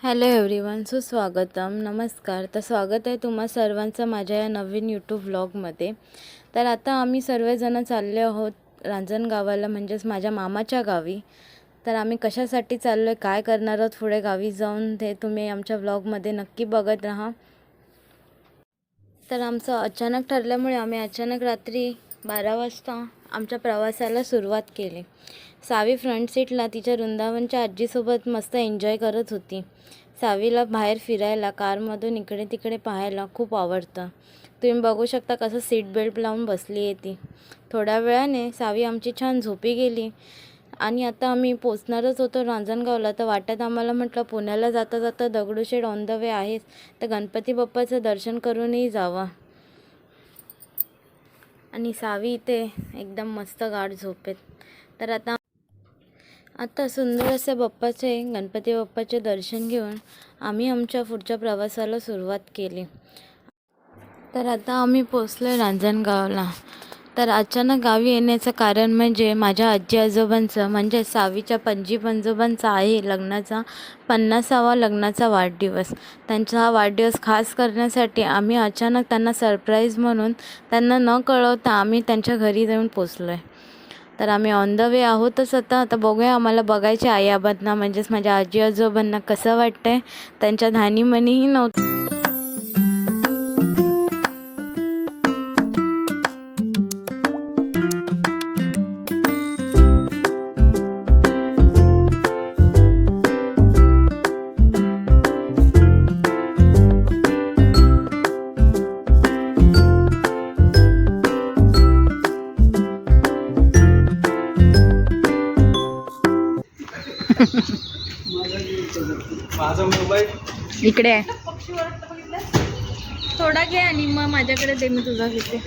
Hello everyone, सुस्वागतम. नमस्कार. तर स्वागत आहे तुम्हा सर्वांचं माझ्या या नवीन यूट्यूब व्लॉगमध्ये. तर आता आम्ही सर्वजण चालले आहोत रांजणगावाला, म्हणजेच माझ्या मामाच्या गावी. तर आम्ही कशासाठी चाललो आहे, काय करणार आहोत पुढे गावी जाऊन, ते तुम्ही आमच्या व्लॉगमध्ये नक्की बघत राहा. तर आमचं अचानक ठरल्यामुळे आम्ही अचानक रात्री 12 वाजता आमच्या प्रवासाला सुरुवात केली. सावी फ्रंट सीटला तिच्या वृंदावनच्या आजीसोबत मस्त एन्जॉय करत होती. सावीला बाहेर फिरायला, कारमधून इकडे तिकडे पाहायला खूप आवडतं. तुम्ही बघू शकता कसं सीट बेल्ट लावून बसली आहे ती. थोड्या वेळाने सावी आमची छान झोपी गेली आणि आता आम्ही पोचणारच होतो रांजणगावला. तर वाटत आम्हाला म्हटलं पुण्याला जाता जाता दगडूशेठ ऑन द वे आहेच, तर गणपती बाप्पाचं दर्शन करूनही जावा. आणि सावी इथे एकदम मस्त गाढ झोपेत. तर आता सुंदर असे गणपती बाप्पाचे दर्शन घेऊन आम्ही आमच्या पुढच्या प्रवासाला सुरुवात केली. तर आता आम्ही पोचलो रांजणगावला. तर अचानक गावी येण्याचं कारण म्हणजे माझ्या आजी आजोबांचं, म्हणजे सावीच्या पणजी पंजोबांचा आहे लग्नाचा 50वा लग्नाचा वाढदिवस. त्यांचा हा वाढदिवस खास करण्यासाठी आम्ही अचानक त्यांना सरप्राईज म्हणून त्यांना न कळवता आम्ही त्यांच्या घरी जाऊन पोचलो आहे. तर आम्ही ऑन द वे आहोतच. आता बघूया, आम्हाला बघायचे आई आबांना, म्हणजेच माझ्या आजी आजोबांना कसं वाटतंय. त्यांच्या धानीमनीही नव्हतं. माझा मोबाईल इकडे आहे, थोडा घे आणि मग माझ्याकडे दे, मी तुझा घेते.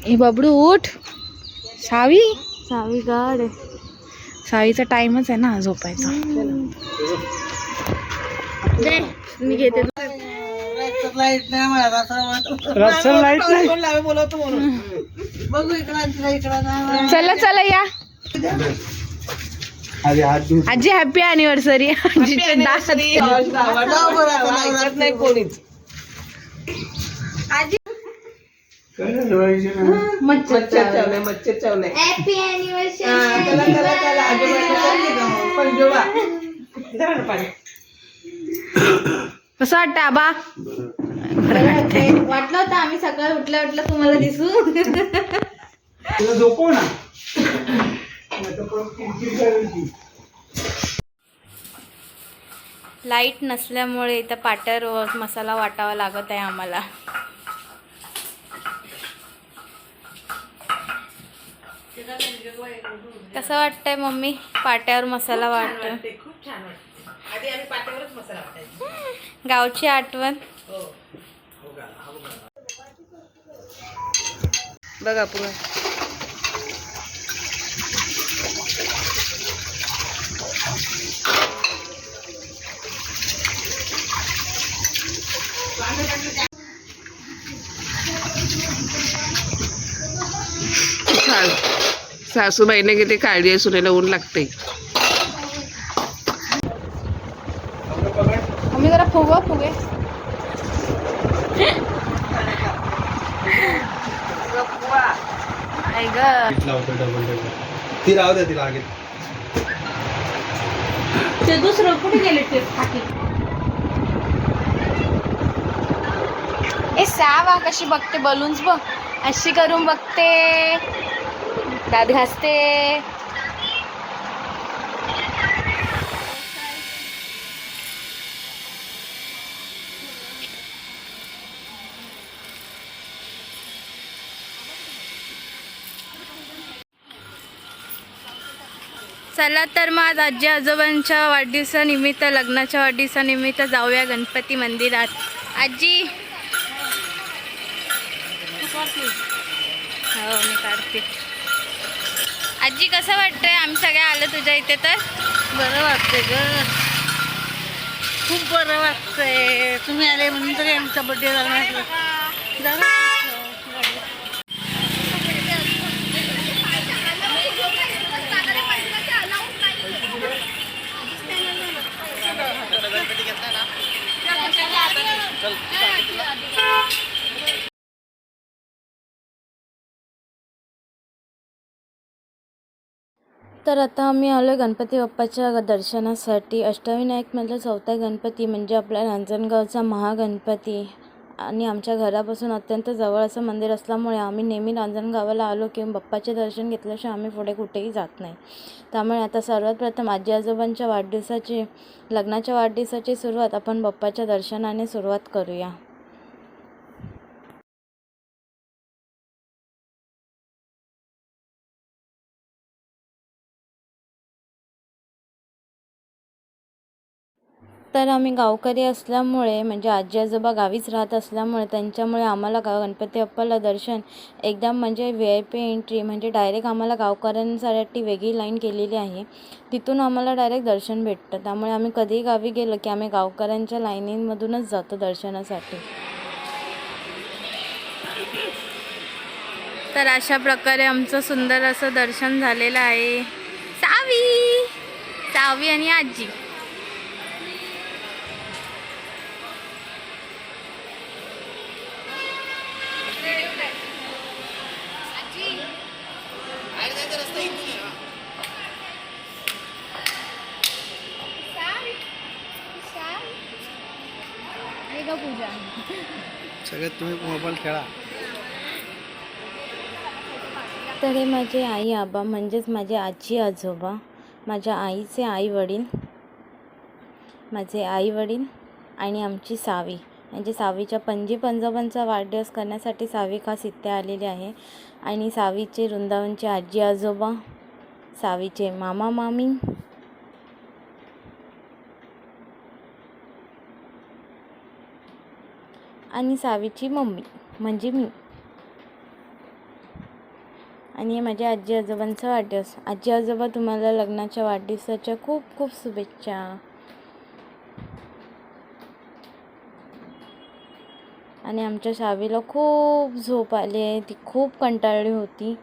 ए बबडू उठ. सावी गाड आहे. सावीचा टाइमच आहे ना झोपायचा. दे, मी घेते. लाईट नाही मला बोलवतो म्हणून बघू इकडं चला चला या. आजी हॅपी अॅनिव्हर्सरी. नाही कोणीच. मच्छर चावले हॅपी अॅनिव्हर्सरी. कसं वाटतं आबा? वाटलं होतं आम्ही सकाळी उठल्या तुम्हाला दिसू. झोपव ना. लाईट नसल्यामुळे इथं पाट्यावर मसाला वाटावा लागत आहे आम्हाला. कसं वाटतंय मम्मी, पाट्यावर मसाला वाटतो? खूप छान वाटतं. आधी आम्ही पाट्यावरच मसाला वाटायचो. गावची आठवण. बघा पुढे सासूबाईने किती काळजी आहे, सुनेला ऊन लागते. आम्ही जरा फुगे ती राहू दे, तिला आगे. ते दुसरं कुठे गेले ते फाटी? ए सावा कशी बघते, बलून्स बघ, अशी करून बघते, दात घासते. चला तर मग आज आजी आजोबांच्या वाढदिवसानिमित्त, लग्नाच्या वाढदिवसानिमित्त जाऊया गणपती मंदिरात. आजी, हो मी काढते. आजी कसं वाटतंय आम्ही सगळे आलो तुझ्या इथे? तर बरं वाटतंय ग, खूप बरं वाटतंय. तुम्ही आले म्हणून तरी आमचा बर्थडे झाला. तर आता आम्ही आलो गणपती बाप्पाच्या दर्शनासाठी. अष्टविनायकमधला चौथा गणपती म्हणजे आपल्या रांजणगावचा महागणपती आणि आमच्या घरापासून अत्यंत जवळ असं मंदिर असल्यामुळे आम्ही नेहमी रांजणगावाला आलो की बाप्पाचे दर्शन घेतल्याशिवाय आम्ही पुढे कुठेही जात नाही. त्यामुळे आता सर्वात प्रथम आजी आजोबांच्या लग्नाच्या वाढदिवसाची सुरुवात आपण बाप्पाच्या दर्शनाने सुरुवात करूया. तर आम्ही गावकरी असल्यामुळे म्हणजे आजी आजोबा गावीच राहत असल्यामुळे त्यांच्यामुळे आम्हाला गणपती बाप्पाला दर्शन एकदम म्हणजे VIP एंट्री म्हणजे डायरेक्ट आम्हाला गावकऱ्यांसाठी वेगळी लाईन केलेली आहे. तिथून आम्हाला डायरेक्ट दर्शन भेटतं. त्यामुळे आम्ही कधीही गावी गेलो की आम्ही गावकऱ्यांच्या लाईनीमधूनच जातो दर्शनासाठी. तर अशा प्रकारे आमचं सुंदर असं दर्शन झालेलं आहे. सावी आणि आजी. पूजा सगळ्यात तुम्ही मोबाईल खेळा. तर हे माझे आई आबा म्हणजेच माझे आजी आजोबा, माझ्या आईचे आई वडील, माझे आई वडील आणि आमची सावी म्हणजे सावीच्या पणजी पंजोबांचा वाढदिवस करण्यासाठी सावी खास इथे आलेली आहे. आणि सावीचे वृंदावनचे आजी आजोबा, सावीचे मामा मामी आणि सावीची मम्मी म्हणजे मी. आणि हे माझ्या आजी आजोबांचा वाढदिवस. आजी आजोबा तुम्हाला लग्नाच्या वाढदिवसाच्या खूप खूप शुभेच्छा. आणि आमच्या सावीला खूप झोप आली आहे. ती खूप कंटाळली होती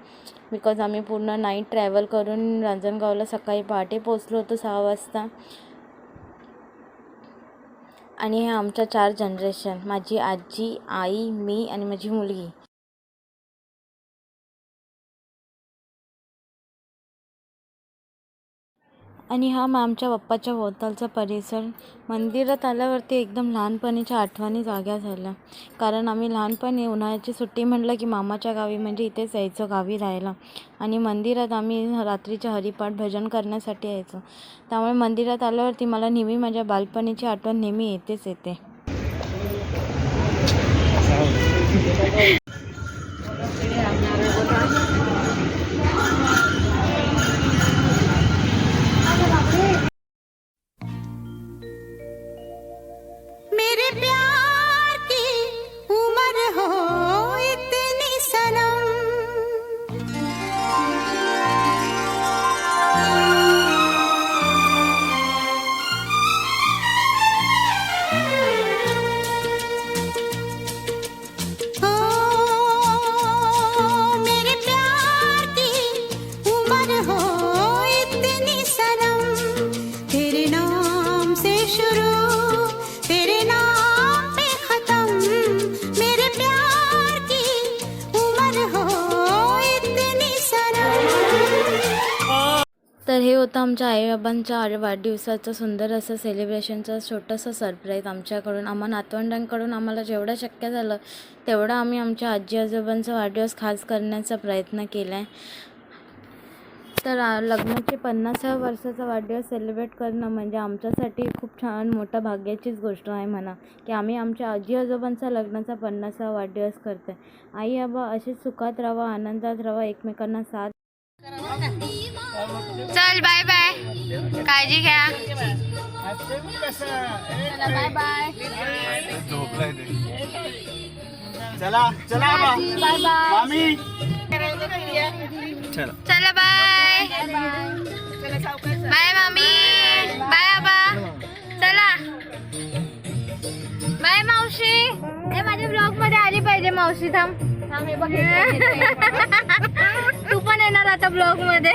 बिकॉज आम्ही पूर्ण नाईट ट्रॅव्हल करून रांजणगावला सकाळी पहाटे पोचलो होतो 6 वाजता. आणि हे आमच्या 4 जनरेशन माझी आजी, आई, मी आणि माझी मुलगी. आणि हा आमच्या बाप्पाच्या भोवतालचा परिसर. मंदिरात आल्यावरती एकदम लहानपणीच्या आठवणी जाग्या झाल्या. कारण आम्ही लहानपणी उन्हाळ्याची सुट्टी म्हटलं की मामाच्या गावी म्हणजे इथेच यायचो गावी राहायला. आणि मंदिरात आम्ही रात्रीचे हरिपाठ भजन करण्यासाठी यायचो. त्यामुळे मंदिरात आल्यावरती मला नेहमी माझ्या बालपणीची आठवण नेहमी येते. मेरे प्यार की उम्र हो इतनी सनम, मेरे प्यार की उम्र हो इतनी सनम, तेरे नाम से शुरू तेरे नाम पे खत्म, मेरे प्यार की उम्र हो इतनी सनम. तर हे होतं आमच्या आईबाबांच्या वाढदिवसाचं सुंदर असं सेलिब्रेशनचं छोटंसं सरप्राईज आमच्याकडून. नातवंडांकडून आम्हाला जेवढं शक्य झालं तेवढं आम्ही आमच्या आजी आजोबांचा वाढदिवस खास करण्याचा प्रयत्न केला आहे. तर लग्नाचे 50व्या वर्षाचा वाढदिवस सेलिब्रेट करणं म्हणजे आमच्यासाठी खूप छान मोठा भाग्याचीच गोष्ट आहे म्हणा की आम्ही आमच्या आजी आजोबांचा लग्नाचा 50वा वाढदिवस करतो. आई आबा असेच सुखात राहा, आनंदात राहा, एकमेकांना साथ. चल बाय बाय, काळजी घ्या. Bye bye. चला चला बाय बाय. चला बाय बाय मामी, बाय आबा. चला बाय मावशी. हे माझ्या ब्लॉग मध्ये आली पाहिजे मावशी. थांब हे बघ. तू पण येणार आता ब्लॉग मध्ये.